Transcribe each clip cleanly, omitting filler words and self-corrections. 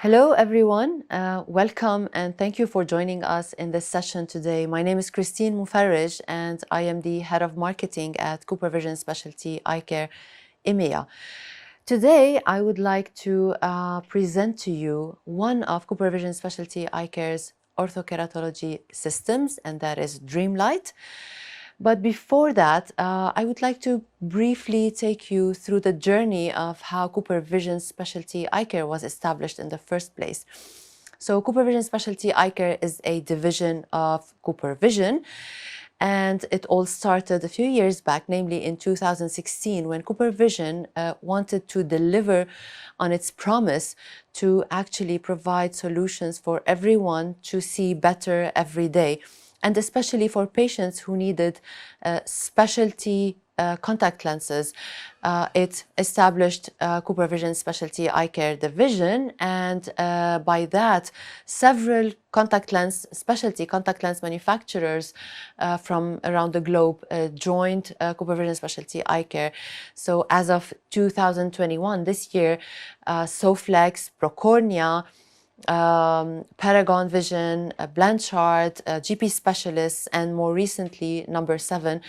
Hello, everyone. Welcome and thank you for joining us in this session today. My name is Moufarrej and I am the Head of Marketing at CooperVision Specialty Eye Care EMEA. Today, I would like to present to you one of CooperVision Specialty Eye Care's orthokeratology systems, and that is DreamLite. But before that, I would like to briefly take you through the journey of how CooperVision Specialty Eye Care was established in the first place. So CooperVision Specialty Eye Care is a division of CooperVision, and it all started a few years back, namely in 2016, when CooperVision wanted to deliver on its promise to actually provide solutions for everyone to see better every day, and especially for patients who needed specialty contact lenses. It established CooperVision Specialty Eye Care Division, and by that, several specialty contact lens manufacturers from around the globe joined CooperVision Specialty Eye Care. So as of 2021, this year, Soflex, Procornia, Paragon Vision, Blanchard, GP Specialists, and more recently, number 7,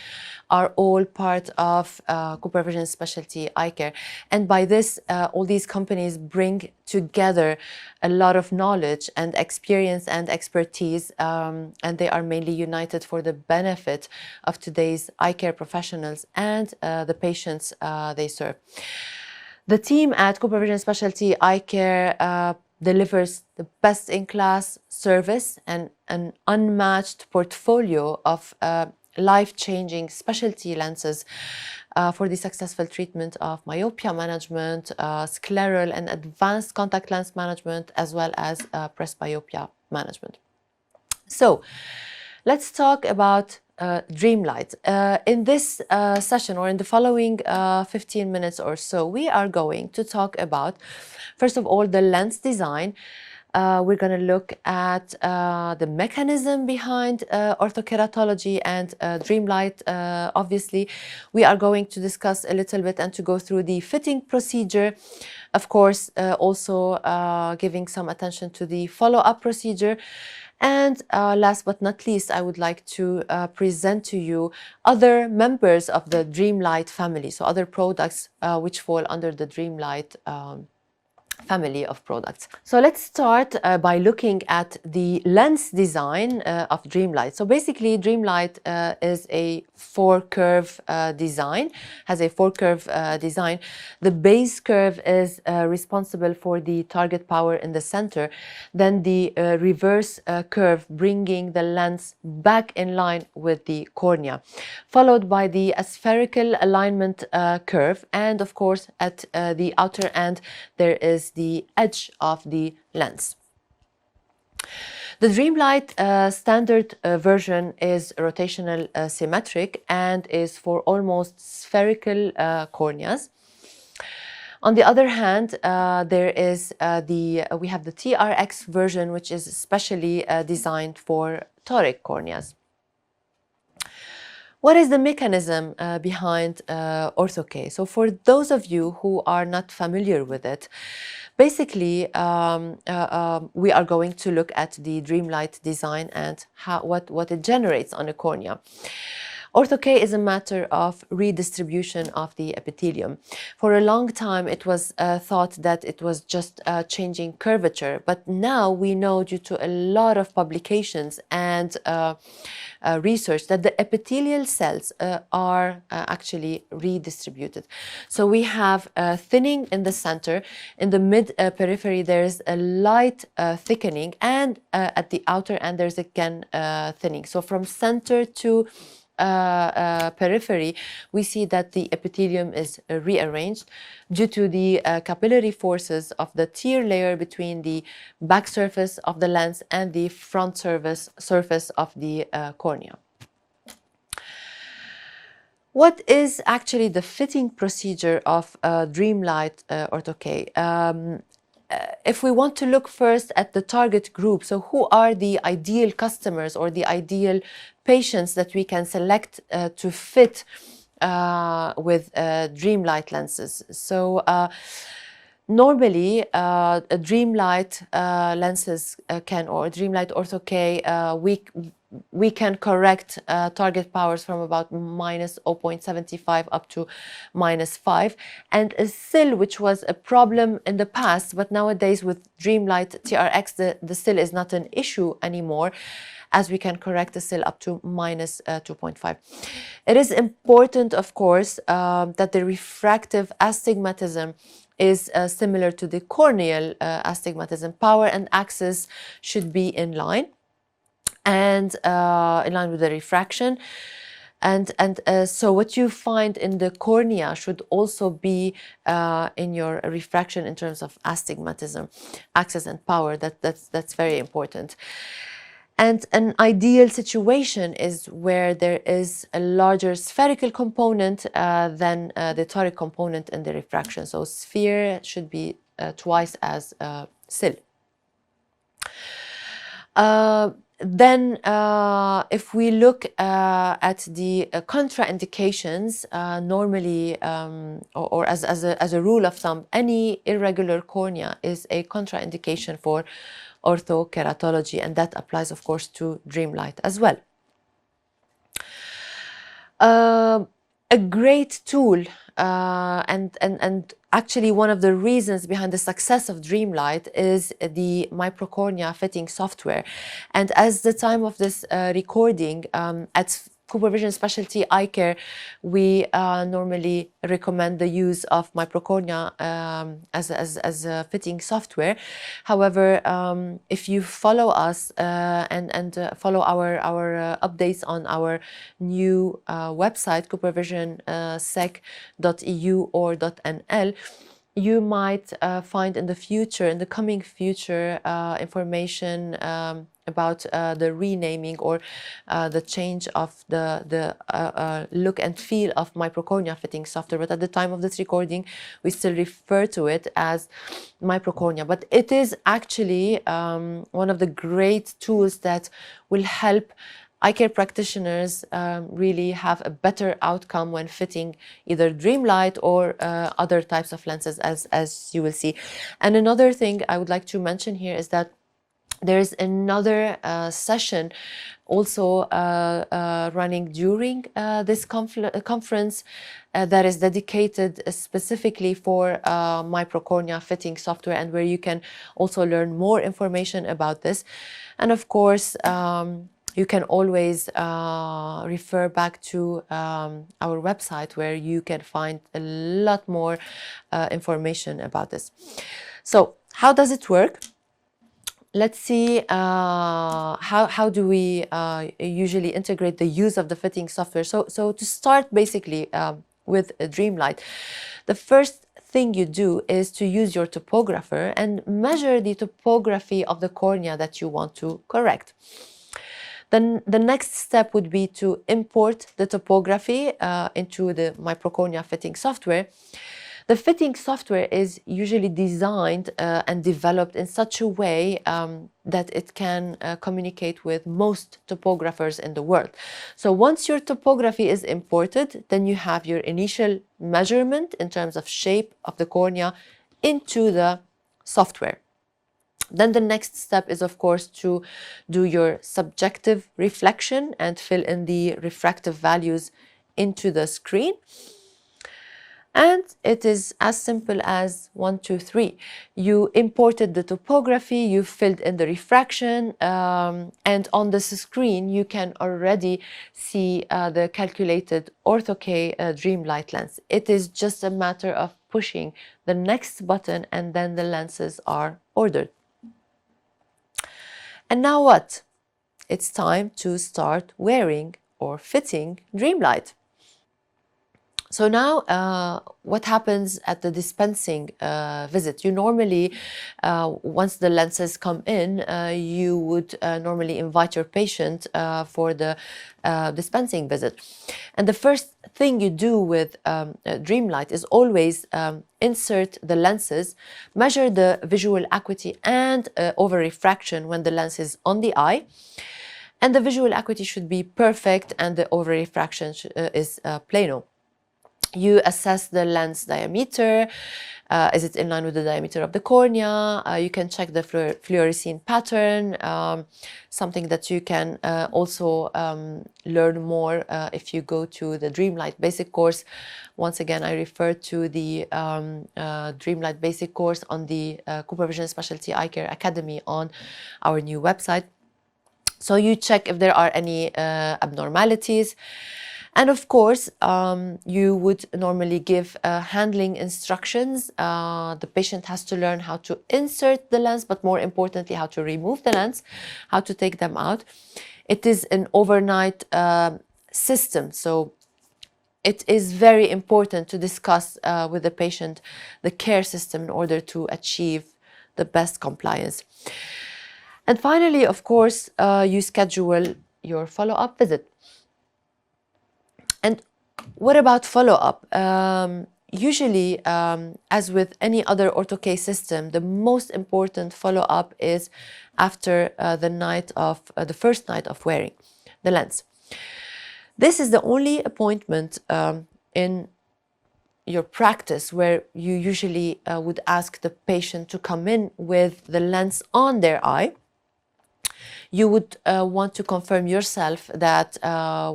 are all part of CooperVision Specialty Eye Care. And by this, all these companies bring together a lot of knowledge and experience and expertise, and they are mainly united for the benefit of today's eye care professionals and the patients they serve. The team at CooperVision Specialty Eye Care delivers the best-in-class service and an unmatched portfolio of life-changing specialty lenses for the successful treatment of myopia management, scleral and advanced contact lens management, as well as presbyopia management. So let's talk about DreamLite. In this session, or in the following 15 minutes or so, we are going to talk about, first of all, the lens design. We're going to look at the mechanism behind orthokeratology and DreamLite. Obviously, we are going to discuss a little bit and to go through the fitting procedure. Of course, also giving some attention to the follow-up procedure. And last but not least, I would like to present to you other members of the DreamLite family, so other products which fall under the DreamLite family of products. So let's start by looking at the lens design of DreamLite. So basically, DreamLite is a four-curve design, has a four-curve design. The base curve is responsible for the target power in the center, then the reverse curve bringing the lens back in line with the cornea, followed by the aspherical alignment curve, and of course at the outer end there is the edge of the lens. The DreamLite standard version is rotational symmetric and is for almost spherical corneas. On the other hand, we have the TRX version, which is specially designed for toric corneas. What is the mechanism behind Orthoke? So for those of you who are not familiar with it, basically we are going to look at the DreamLite design and what it generates on a cornea. Orthoke is a matter of redistribution of the epithelium. For a long time, it was thought that it was just changing curvature, but now we know, due to a lot of publications and research, that the epithelial cells are actually redistributed. So we have thinning in the center. In the mid-periphery, there is a light thickening, and at the outer end, there's again thinning. So from center to periphery, we see that the epithelium is rearranged due to the capillary forces of the tear layer between the back surface of the lens and the front surface of the cornea. What is actually the fitting procedure of DreamLite Orthoke? If we want to look first at the target group, so who are the ideal customers or the ideal patients that we can select to fit with DreamLite lenses? So Normally, a DreamLite lenses can, or DreamLite Ortho-K, we can correct target powers from about minus 0.75 up to minus 5. And a SIL, which was a problem in the past, but nowadays with DreamLite TRX, the SIL is not an issue anymore, as we can correct the SIL up to minus 2.5. It is important, of course, that the refractive astigmatism is similar to the corneal astigmatism. Power and axis should be in line, and in line with the refraction. And so what you find in the cornea should also be in your refraction in terms of astigmatism, axis and power. That's very important. And an ideal situation is where there is a larger spherical component than the toric component in the refraction. So sphere should be twice as SIL. Then if we look at the contraindications, normally, or as a rule of thumb, any irregular cornea is a contraindication for orthokeratology, and that applies, of course, to DreamLite as well. A great tool, and actually one of the reasons behind the success of DreamLite is the microcornea fitting software. And as the time of this recording, at CooperVision Specialty Eye Care, we normally recommend the use of microcornea as a fitting software. However, if you follow us and follow our updates on our new website, CooperVision.sec.eu or .nl, you might find in the coming future, information about the renaming or the change of the look and feel of microcornea fitting software. But at the time of this recording, we still refer to it as microcornea. But it is actually one of the great tools that will help eye care practitioners really have a better outcome when fitting either DreamLite or other types of lenses, as you will see. And another thing I would like to mention here is that there is another session also running during this conference that is dedicated specifically for microcornea fitting software, and where you can also learn more information about this. And of course, you can always refer back to our website, where you can find a lot more information about this. So how does it work? Let's see how do we usually integrate the use of the fitting software. So to start, basically, with DreamLite, the first thing you do is to use your topographer and measure the topography of the cornea that you want to correct. Then the next step would be to import the topography into the microcornea fitting software. The fitting software is usually designed and developed in such a way that it can communicate with most topographers in the world. So once your topography is imported, then you have your initial measurement in terms of shape of the cornea into the software. Then the next step is, of course, to do your subjective reflection and fill in the refractive values into the screen. And it is as simple as 1, 2, 3. You imported the topography, you filled in the refraction, and on the screen you can already see the calculated Ortho-K DreamLite lens. It is just a matter of pushing the next button, and then the lenses are ordered. And now what? It's time to start wearing or fitting DreamLite. So now, what happens at the dispensing visit? You normally, once the lenses come in, you would normally invite your patient for the dispensing visit. And the first thing you do with DreamLite is always insert the lenses, measure the visual acuity and over refraction when the lens is on the eye. And the visual acuity should be perfect, and the over refraction is plano. You assess the lens diameter. Is it in line with the diameter of the cornea? You can check the fluorescein pattern, something that you can also learn more if you go to the DreamLite basic course. Once again, I refer to the DreamLite basic course on the CooperVision Specialty Eye Care Academy on our new website. So you check if there are any abnormalities. And of course, you would normally give handling instructions. The patient has to learn how to insert the lens, but more importantly, how to remove the lens, how to take them out. It is an overnight system, so it is very important to discuss with the patient the care system in order to achieve the best compliance. And finally, of course, you schedule your follow-up visit. And what about follow-up? Usually, as with any other ortho-K system, the most important follow-up is after the first night of wearing the lens. This is the only appointment in your practice where you usually would ask the patient to come in with the lens on their eye. You would want to confirm yourself that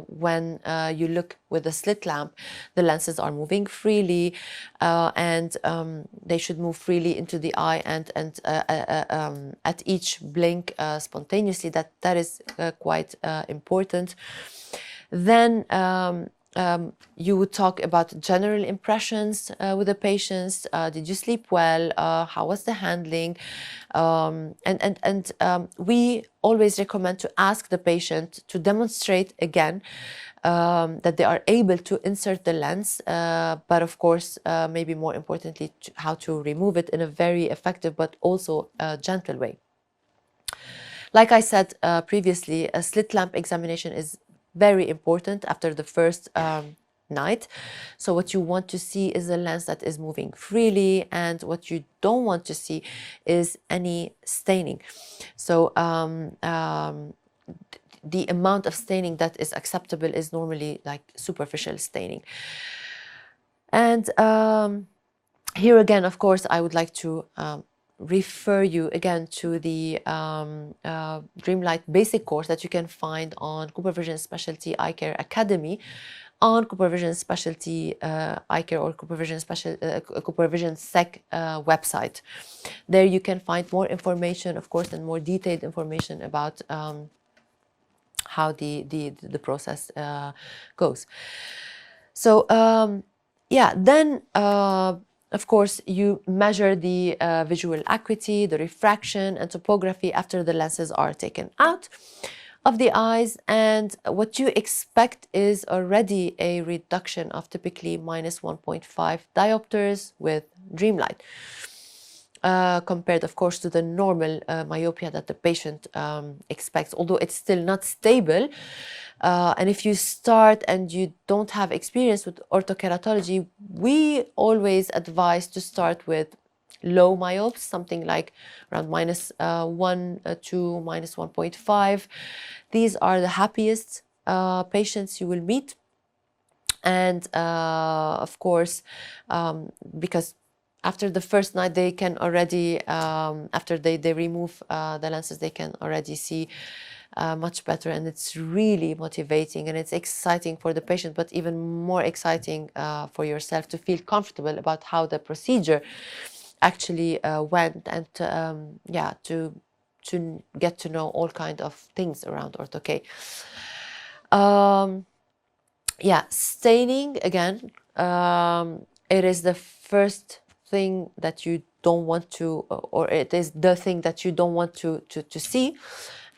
when you look with a slit lamp, the lenses are moving freely and they should move freely into the eye and at each blink spontaneously. That is quite important. Then you would talk about general impressions with the patients. Did you sleep well? How was the handling? We always recommend to ask the patient to demonstrate again that they are able to insert the lens, but of course, maybe more importantly, how to remove it in a very effective but also gentle way. Like I said previously, a slit lamp examination is very important after the first night. So what you want to see is a lens that is moving freely, and what you don't want to see is any staining. So the amount of staining that is acceptable is normally like superficial staining. And here again, of course, I would like to refer you again to the DreamLite basic course that you can find on CooperVision Specialty Eye Care Academy on CooperVision Specialty Eye Care or CooperVision Sec website. There you can find more information, of course, and more detailed information about how the process goes. So yeah, then of course, you measure the visual acuity, the refraction, and topography after the lenses are taken out of the eyes. And what you expect is already a reduction of typically minus 1.5 diopters with DreamLite, compared, of course, to the normal myopia that the patient expects, although it's still not stable. And if you start and you don't have experience with orthokeratology, we always advise to start with low myopes, something like around minus 1 to minus 1.5. These are the happiest patients you will meet. And of course, because after the first night, they can already, after they remove the lenses, they can already see much better, and it's really motivating and it's exciting for the patient, but even more exciting for yourself to feel comfortable about how the procedure actually went, and yeah, to get to know all kinds of things around ortho-K. Yeah, staining again, it is the first thing that you don't want to, or it is the thing that you don't want to see.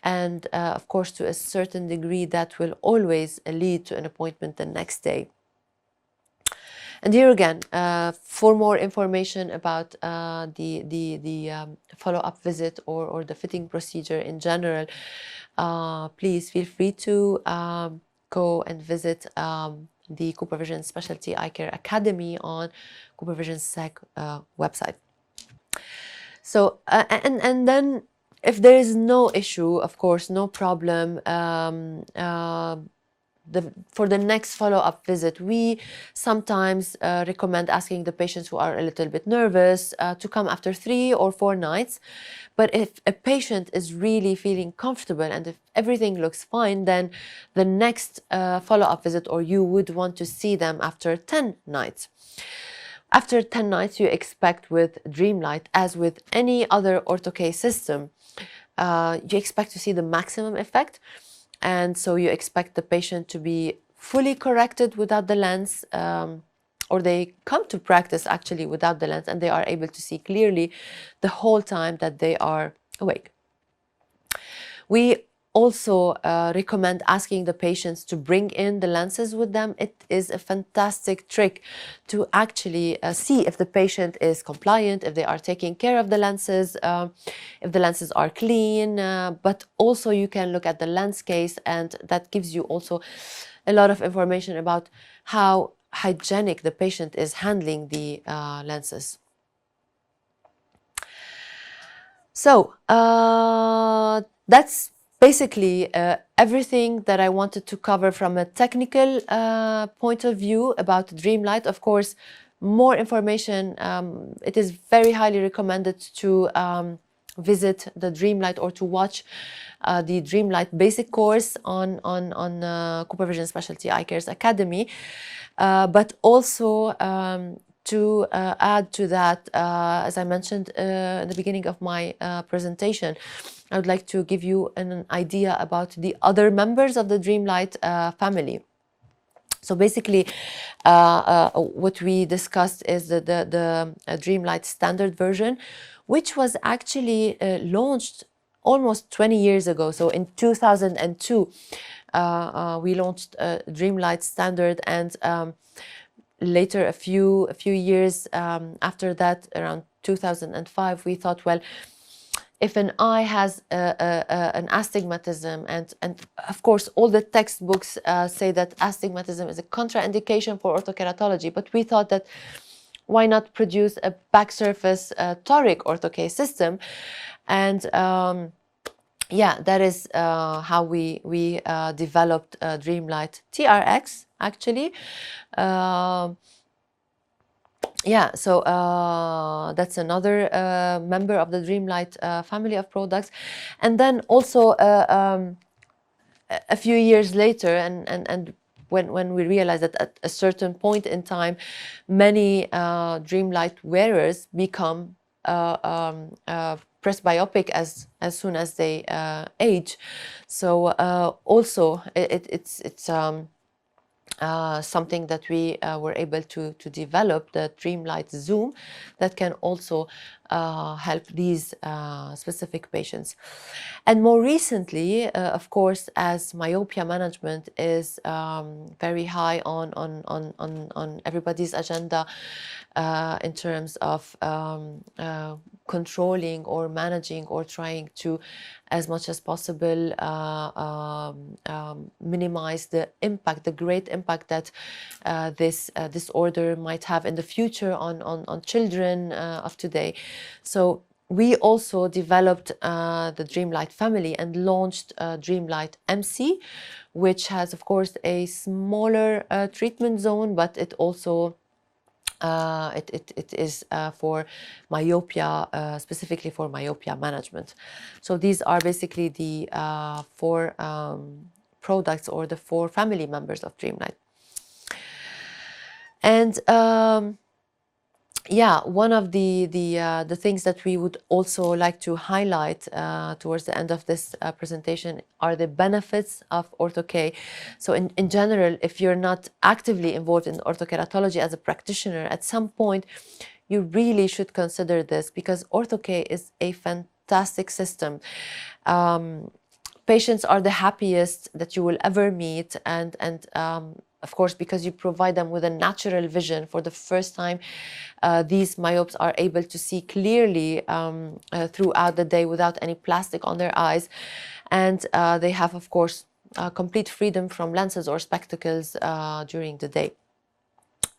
And of course, to a certain degree, that will always lead to an appointment the next day. And here again, for more information about the follow-up visit or the fitting procedure in general, please feel free to go and visit the CooperVision Specialty Eye Care Academy on CooperVision Sec website. So, and then if there is no issue, of course, no problem, for the next follow-up visit, we sometimes recommend asking the patients who are a little bit nervous to come after 3 or 4 nights. But if a patient is really feeling comfortable and if everything looks fine, then the next follow-up visit, or you would want to see them after 10 nights. After 10 nights, you expect with DreamLite, as with any other Ortho-K system, you expect to see the maximum effect. And so you expect the patient to be fully corrected without the lens, or they come to practice actually without the lens, and they are able to see clearly the whole time that they are awake. We also recommend asking the patients to bring in the lenses with them. It is a fantastic trick to actually see if the patient is compliant, if they are taking care of the lenses, if the lenses are clean, but also you can look at the lens case, and that gives you also a lot of information about how hygienic the patient is handling the lenses. So that's basically everything that I wanted to cover from a technical point of view about DreamLite. Of course, more information, it is very highly recommended to visit the DreamLite or to watch the DreamLite basic course on CooperVision Specialty Eye Care's Academy, but also to add to that, as I mentioned in the beginning of my presentation, I would like to give you an idea about the other members of the DreamLite family. So basically, what we discussed is the DreamLite standard version, which was actually launched almost 20 years ago. So in 2002, we launched DreamLite standard, and later, a few years after that, around 2005, we thought, well, if an eye has an astigmatism, and of course all the textbooks say that astigmatism is a contraindication for orthokeratology, but we thought that why not produce a back surface toric Ortho-K system, and yeah, that is how we developed DreamLite TRX actually. Yeah, so that's another member of the DreamLite family of products. And then also a few years later, and when we realized that at a certain point in time, many DreamLite wearers become presbyopic as soon as they age. So also it's something that we were able to develop, the DreamLite Zoom, that can also help these specific patients. And more recently, of course, as myopia management is very high on everybody's agenda in terms of controlling or managing or trying to, as much as possible, minimize the impact, the great impact that this disorder might have in the future on children of today. So we also developed the DreamLite family and launched DreamLite MC, which has, of course, a smaller treatment zone, but it also it is for myopia, specifically for myopia management. So these are basically the 4 products, or the 4 family members of DreamLite. And yeah, one of the things that we would also like to highlight towards the end of this presentation are the benefits of Ortho-K. So in general, if you're not actively involved in orthokeratology as a practitioner, at some point you really should consider this, because Ortho-K is a fantastic system. Patients are the happiest that you will ever meet, and of course, because you provide them with a natural vision for the first time, these myopes are able to see clearly throughout the day without any plastic on their eyes. And they have, of course, complete freedom from lenses or spectacles during the day.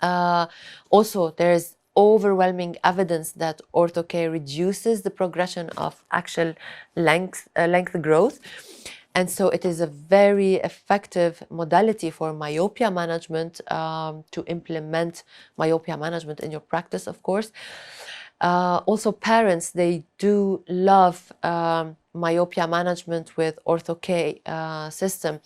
Also, there is overwhelming evidence that Ortho-K reduces the progression of axial length growth. And so it is a very effective modality for myopia management, to implement myopia management in your practice, of course. Also, parents, they do love myopia management with Orthokeratology system.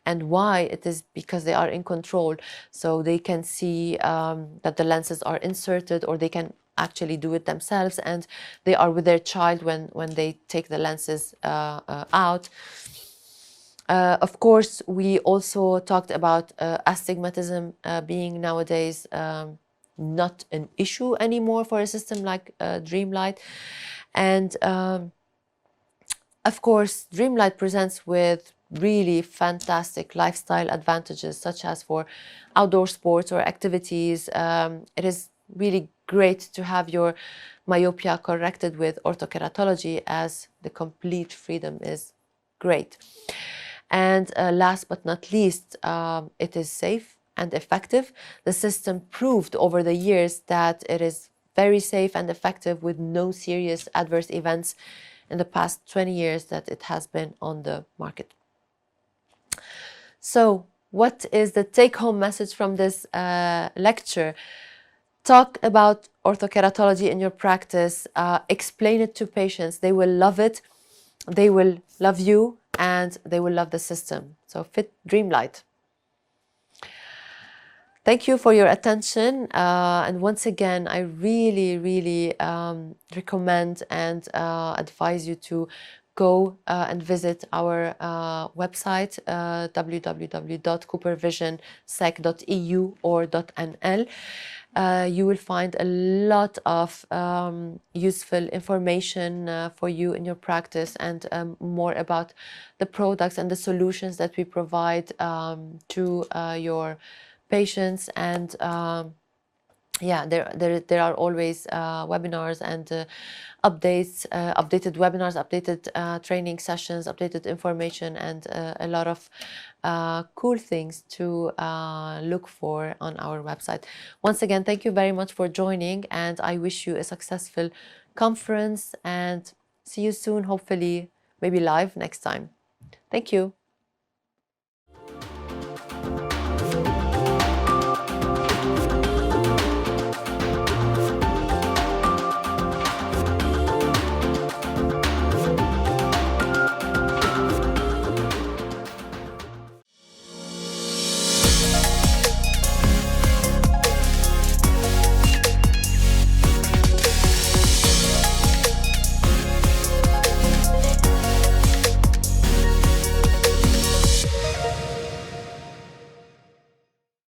And why? It is because they are in control. So they can see that the lenses are inserted, or they can actually do it themselves, and they are with their child when they take the lenses out. Of course, we also talked about astigmatism being nowadays not an issue anymore for a system like DreamLite. And of course, DreamLite presents with really fantastic lifestyle advantages, such as for outdoor sports or activities. It is really great to have your myopia corrected with orthokeratology, as the complete freedom is great. And last but not least, it is safe and effective. The system proved over the years that it is very safe and effective, with no serious adverse events in the past 20 years that it has been on the market. So what is the take-home message from this lecture? Talk about orthokeratology in your practice. Explain it to patients. They will love it. They will love you, and they will love the system. So fit DreamLite. Thank you for your attention. And once again, I really recommend and advise you to go and visit our website, www.coopervisionsec.eu or .nl. You will find a lot of useful information for you in your practice, and more about the products and the solutions that we provide to your patients. And yeah, there are always webinars and updates, updated webinars, updated training sessions, updated information, and a lot of cool things to look for on our website. Once again, thank you very much for joining, and I wish you a successful conference, and see you soon, hopefully maybe live next time. Thank you.